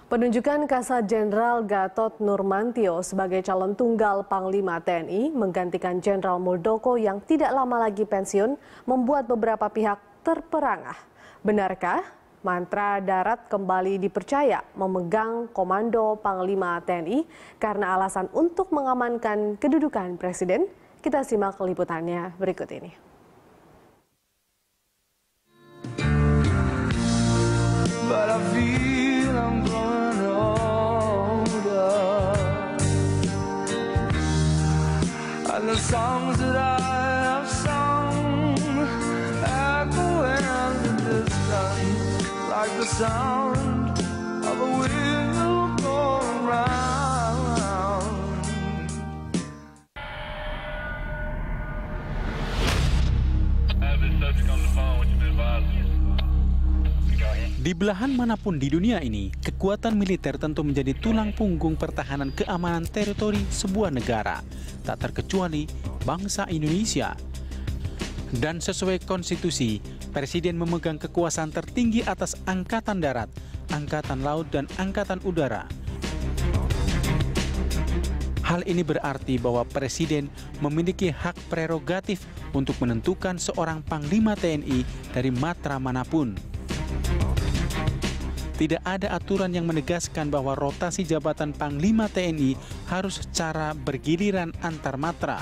Penunjukan Kasat Jenderal Gatot Nurmantio sebagai calon tunggal Panglima TNI menggantikan Jenderal Muldoko yang tidak lama lagi pensiun membuat beberapa pihak terperangah. Benarkah mantra darat kembali dipercaya memegang komando Panglima TNI karena alasan untuk mengamankan kedudukan Presiden? Kita simak liputannya berikut ini. The songs that I have sung echo in the distance like the sound of a wheel going round. Di belahan manapun di dunia ini, kekuatan militer tentu menjadi tulang punggung pertahanan keamanan teritori sebuah negara, tak terkecuali bangsa Indonesia. Dan sesuai konstitusi, Presiden memegang kekuasaan tertinggi atas Angkatan Darat, Angkatan Laut, dan Angkatan Udara. Hal ini berarti bahwa Presiden memiliki hak prerogatif untuk menentukan seorang Panglima TNI dari matra manapun. Tidak ada aturan yang menegaskan bahwa rotasi jabatan Panglima TNI harus secara bergiliran antar matra.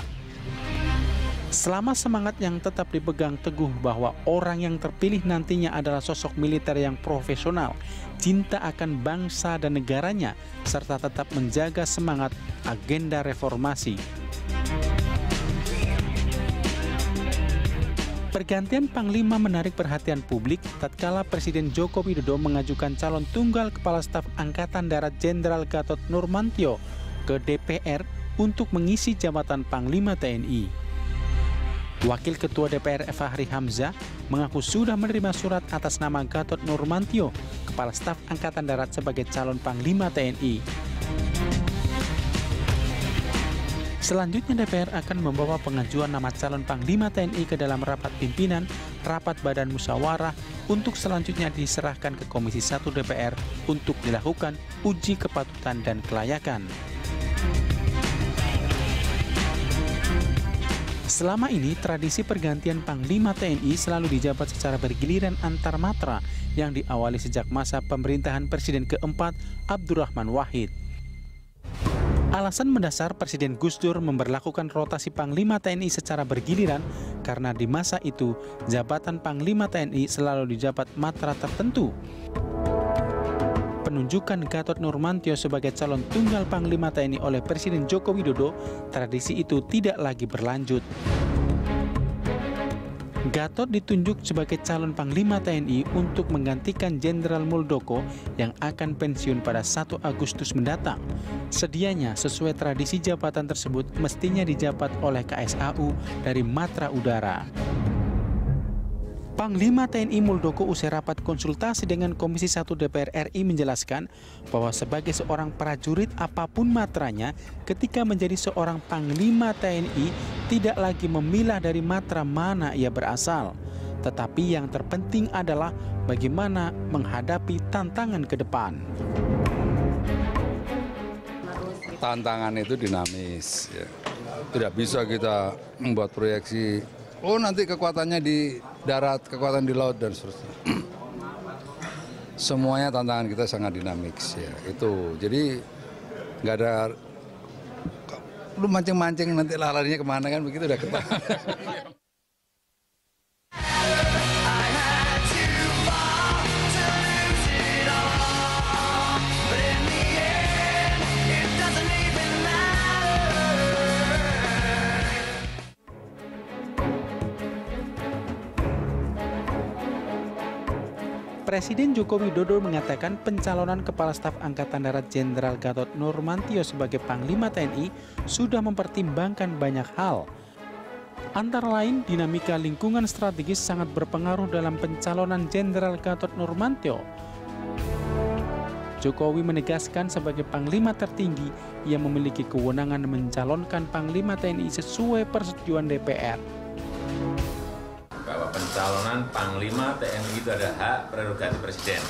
Selama semangat yang tetap dipegang teguh bahwa orang yang terpilih nantinya adalah sosok militer yang profesional, cinta akan bangsa dan negaranya, serta tetap menjaga semangat agenda reformasi. Pergantian Panglima menarik perhatian publik tatkala Presiden Joko Widodo mengajukan calon tunggal Kepala Staf Angkatan Darat Jenderal Gatot Nurmantio ke DPR untuk mengisi jabatan Panglima TNI. Wakil Ketua DPR Fahri Hamzah mengaku sudah menerima surat atas nama Gatot Nurmantio, Kepala Staf Angkatan Darat sebagai calon Panglima TNI. Selanjutnya DPR akan membawa pengajuan nama calon Panglima TNI ke dalam rapat pimpinan, rapat badan musyawarah untuk selanjutnya diserahkan ke Komisi 1 DPR untuk dilakukan uji kepatutan dan kelayakan. Selama ini, tradisi pergantian Panglima TNI selalu dijabat secara bergiliran antar matra yang diawali sejak masa pemerintahan Presiden keempat Abdurrahman Wahid. Alasan mendasar Presiden Gus Dur memberlakukan rotasi Panglima TNI secara bergiliran karena di masa itu jabatan Panglima TNI selalu dijabat matra tertentu. Penunjukan Gatot Nurmantio sebagai calon tunggal Panglima TNI oleh Presiden Joko Widodo, tradisi itu tidak lagi berlanjut. Gatot ditunjuk sebagai calon Panglima TNI untuk menggantikan Jenderal Muldoko yang akan pensiun pada 1 Agustus mendatang. Sedianya sesuai tradisi jabatan tersebut mestinya dijabat oleh KSAU dari matra udara. Panglima TNI Muldoko usai rapat konsultasi dengan Komisi 1 DPR RI menjelaskan bahwa sebagai seorang prajurit apapun matranya, ketika menjadi seorang Panglima TNI tidak lagi memilah dari matra mana ia berasal. Tetapi yang terpenting adalah bagaimana menghadapi tantangan ke depan. Tantangan itu dinamis, ya. Tidak bisa kita membuat proyeksi, oh nanti kekuatannya di darat, kekuatan di laut, dan seterusnya. Semuanya tantangan kita sangat dinamis, ya. Itu, jadi nggak ada, lu mancing-mancing nanti larinya kemana kan, begitu udah ketahuan. Presiden Joko Widodo mengatakan pencalonan Kepala Staf Angkatan Darat Jenderal Gatot Nurmantio sebagai Panglima TNI sudah mempertimbangkan banyak hal. Antara lain, dinamika lingkungan strategis sangat berpengaruh dalam pencalonan Jenderal Gatot Nurmantio. Jokowi menegaskan sebagai Panglima tertinggi, ia memiliki kewenangan mencalonkan Panglima TNI sesuai persetujuan DPR. Bahwa pencalonan Panglima TNI itu ada hak prerogatif Presiden.